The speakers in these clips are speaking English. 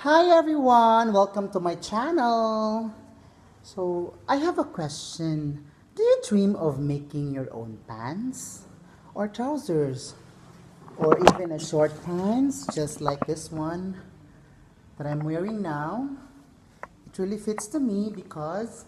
Hi everyone, welcome to my channel. So I have a question. Do you dream of making your own pants or trousers or even a short pants just like this one that I'm wearing now? It really fits to me because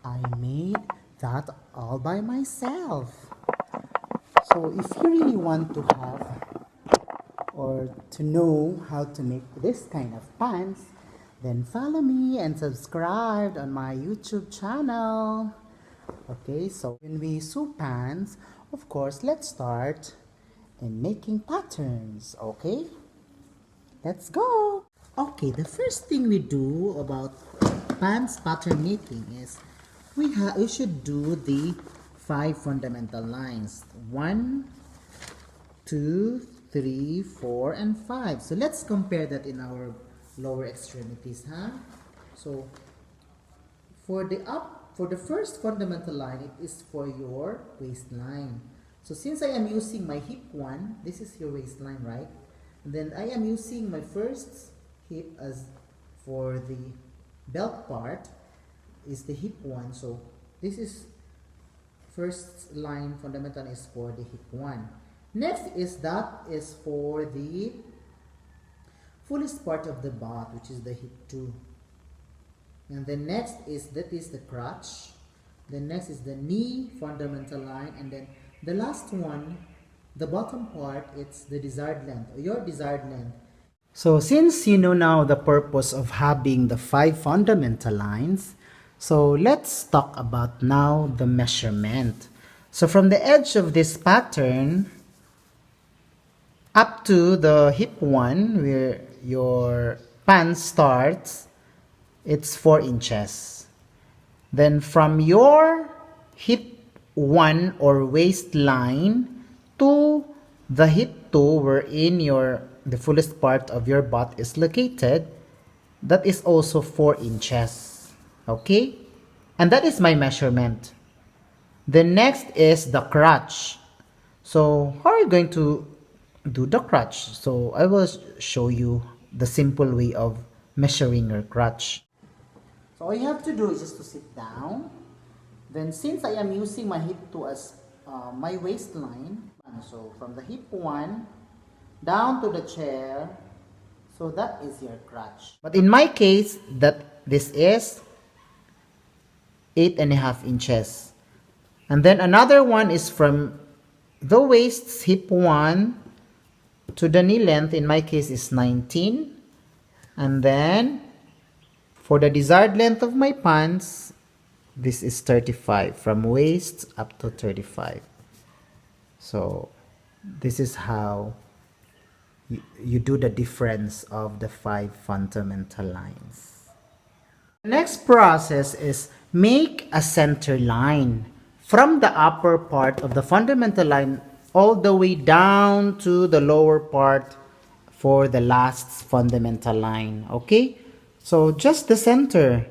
I made that all by myself. So if you really want to have or to know how to make this kind of pants, then follow me and subscribe on my YouTube channel. Okay, so when we sew pants, of course, let's start in making patterns. Okay, let's go. Okay, the first thing we do about pants pattern making is we should do the 5 fundamental lines. 1, 2, 3, 4, and 5. So let's compare that in our lower extremities, huh? So for the first fundamental line, it is for your waistline. So since I am using my hip one, this is your waistline, right? And then I am using my first hip as for the belt part is the hip one. So this is first line fundamental is for the hip one. Next is for the fullest part of the butt, which is the hip 2. And then next is the crotch. Then next is the knee fundamental line, and then the last one, the bottom part, it's the desired length or your desired length. So since you know now the purpose of having the 5 fundamental lines, so let's talk about now the measurement. So from the edge of this pattern up to the hip one where your pants starts, it's 4 inches. Then from your hip 1 or waistline to the hip 2 wherein the fullest part of your butt is located, that is also 4 inches. Okay? And that is my measurement. The next is the crotch. So how are you going to do the crotch? So I will show you the simple way of measuring your crotch. So all you have to do is just to sit down. Then since I am using my hip 2 as my waistline, so from the hip 1 down to the chair, so that is your crotch. But in my case, this is 8.5 inches. And then another one is from the waist, hip 1 to the knee length, in my case is 19. And then for the desired length of my pants, this is 35, from waist up to 35. So this is how you do the difference of the 5 fundamental lines. The next process is make a center line from the upper part of the fundamental line all the way down to the lower part for the last fundamental line. Okay, so just the center,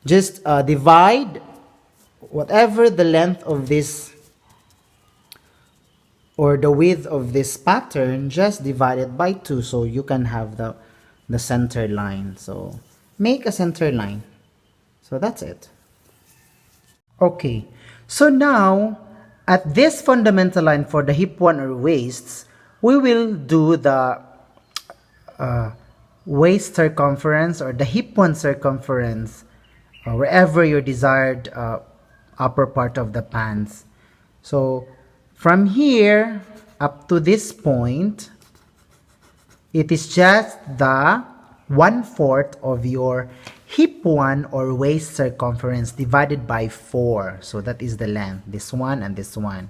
just divide whatever the length of this or the width of this pattern, just divide it by 2 so you can have the center line. So make a center line. So that's it. Okay, so now at this fundamental line for the hip 1 or waists, we will do the waist circumference or the hip 1 circumference wherever your desired upper part of the pants. So from here up to this point, it is just the 1/4 of your hip 1 or waist circumference divided by 4. So that is the length, this one and this one.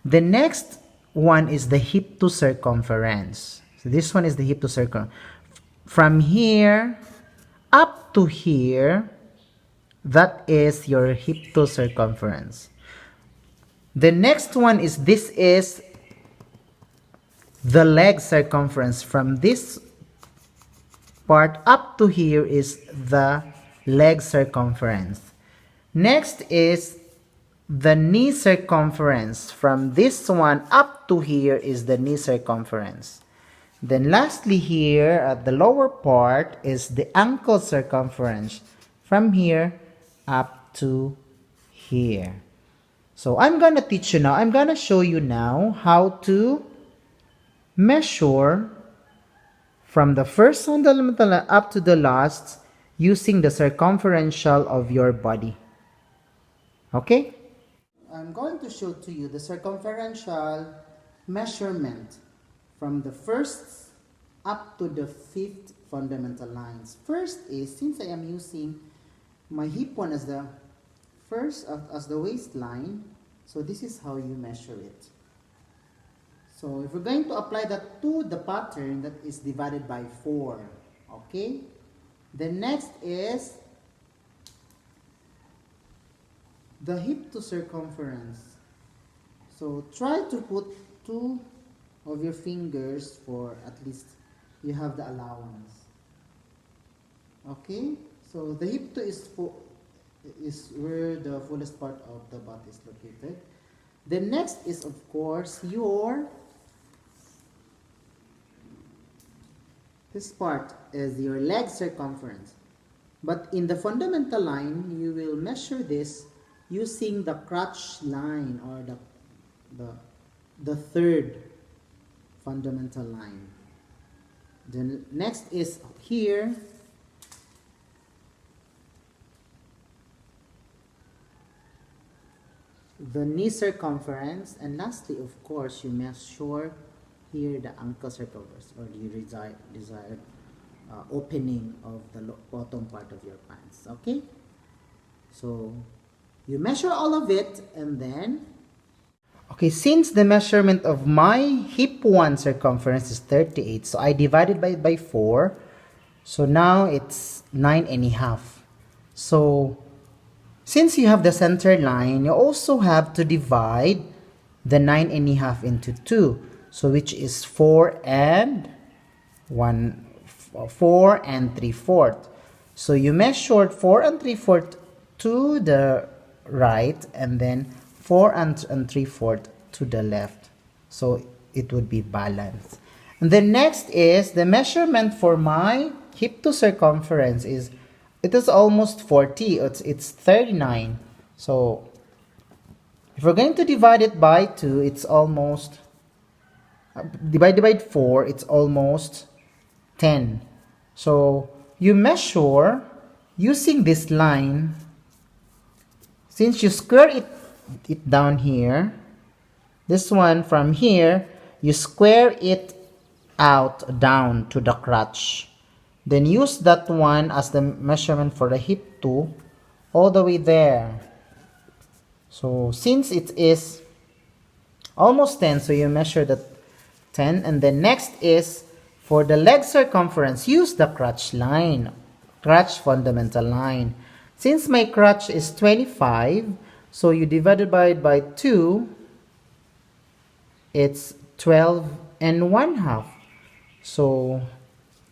The next one is the hip 2 circumference. So this one is the hip 2 circumference. From here up to here, that is your hip 2 circumference. The next one is the leg circumference. From this part up to here is the leg circumference. Next is the knee circumference. From this one up to here is the knee circumference. Then lastly here at the lower part is the ankle circumference from here up to here. So I'm gonna teach you now, I'm gonna show you now how to measure from the first fundamental up to the last using the circumferential of your body. Okay? I'm going to show to you the circumferential measurement from the first up to the fifth fundamental lines. First is, since I am using my hip one as the first as the waistline, so this is how you measure it. So if we're going to apply that to the pattern, that is divided by 4. Okay? The next is the hip to circumference. So try to put 2 of your fingers for at least you have the allowance. Okay? So the hip to is where the fullest part of the butt is located. The next is of course this part is your leg circumference. But in the fundamental line, you will measure this using the crotch line or the third fundamental line. The next is here the knee circumference, and lastly of course you measure here the ankle circumference or the desired opening of the bottom part of your pants. Okay, so you measure all of it, and then okay, since the measurement of my hip 1 circumference is 38, so I divided by 4, so now it's 9.5. So since you have the center line, you also have to divide the 9.5 into 2, so which is 4 and 3/4. So you measured 4 and 3/4 to the right, and then 4 and 3/4 to the left. So it would be balanced. And then next is the measurement for my hip to circumference is, it is almost 40. It's 39. So if we're going to divide it by 2, it's almost, divided by 4, it's almost 10. So you measure using this line. Since you square it down here, this one from here, you square it out down to the crotch. Then use that one as the measurement for the hip 2 all the way there. So since it is almost 10, so you measure the 10, and then next is for the leg circumference, use the crotch line, crotch fundamental line. Since my crotch is 25, so you divide it by 2, it's 12.5. So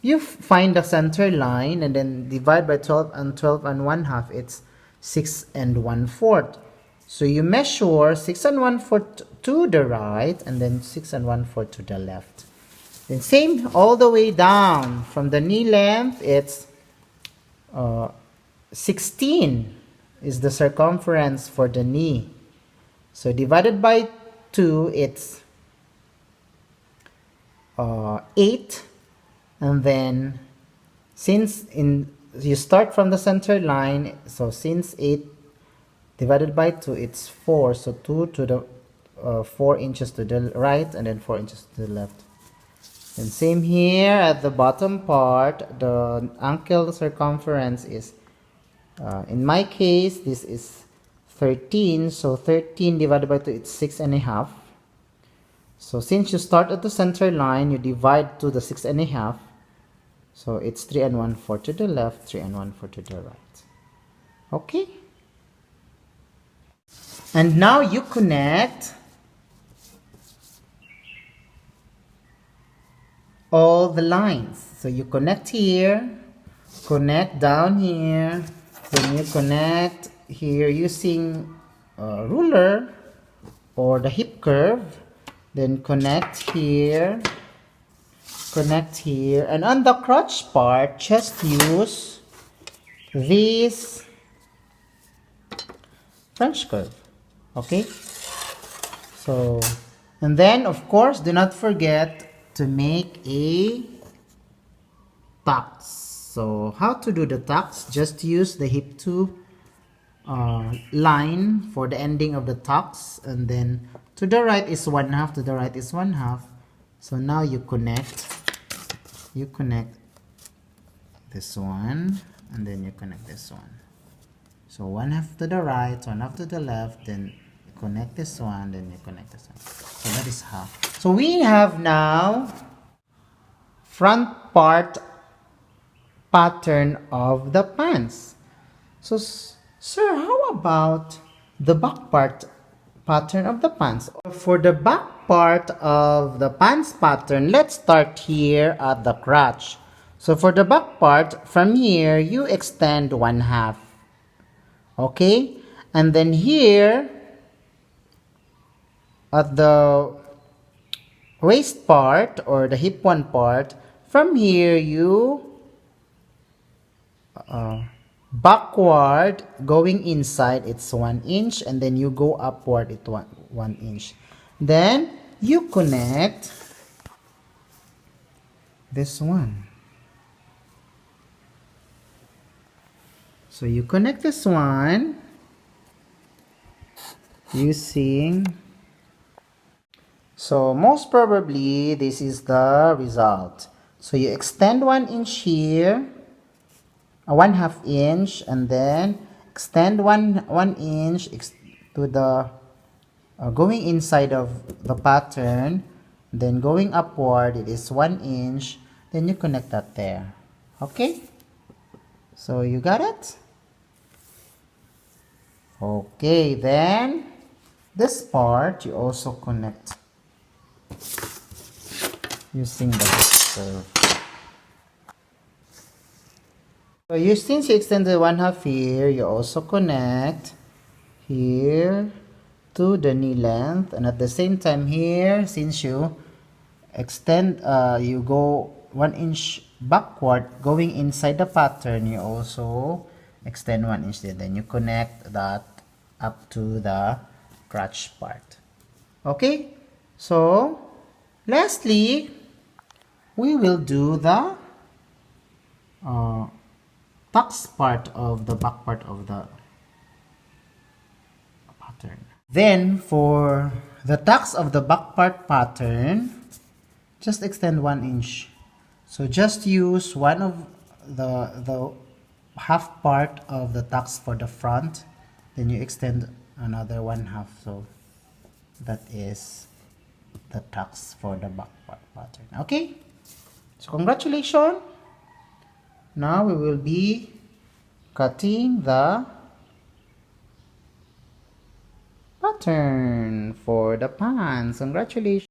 you find the center line and then divide by 12 and 12.5, it's 6.1/4. So you measure 6.1/4 to the right and then 6.1/4 to the left. Then same all the way down from the knee length, it's 16 is the circumference for the knee. So divided by 2, it's 8. And then since you start from the center line, so since 8 divided by 2, it's 4. So 2 to the 4 inches to the right and then 4 inches to the left. And same here at the bottom part, the ankle circumference is, in my case, this is 13. So 13 divided by 2, it's 6.5. So since you start at the center line, you divide to the 6.5. So it's 3.1/4 to the left, 3.1/4 to the right. Okay? And now you connect all the lines. So you connect here, connect down here, then you connect here using a ruler or the hip curve, then connect here, connect here, and on the crotch part, just use this French curve. Okay, so, and then of course do not forget to make a tucks. So how to do the tucks? Just use the hip tube line for the ending of the tucks, and then to the right is 1/2, to the right is 1/2. So now you connect this one, and then you connect this one. So 1/2 to the right, 1/2 to the left, then you connect this one, then you connect this one. So that is half. So we have now front part pattern of the pants. So sir, how about the back part pattern of the pants? For the back part of the pants pattern, let's start here at the crotch. So for the back part, from here you extend 1/2. Okay, and then here at the waist part or the hip one part, from here you backward going inside, it's 1 inch, and then you go upward, it's 1 inch. Then you connect this one. So you connect this one using, so most probably this is the result. So you extend 1 inch here, 1/2 inch, and then extend one inch to the going inside of the pattern, then going upward it is 1 inch, then you connect that there. Okay, so you got it. Okay, then this part you also connect using the curve. So since you extended 1/2 here, you also connect here to the knee length, and at the same time here, since you extend, you go 1 inch backward going inside the pattern, you also extend 1 inch there. Then you connect that up to the crotch part. Okay, so lastly, we will do the tucks part of the back part of the pattern. Then for the tucks of the back part pattern, just extend 1 inch. So just use one of the half part of the tucks for the front, then you extend another 1/2. So that is the tucks for the back part pattern. Okay, so congratulations. Now we will be cutting the pattern for the pants. Congratulations.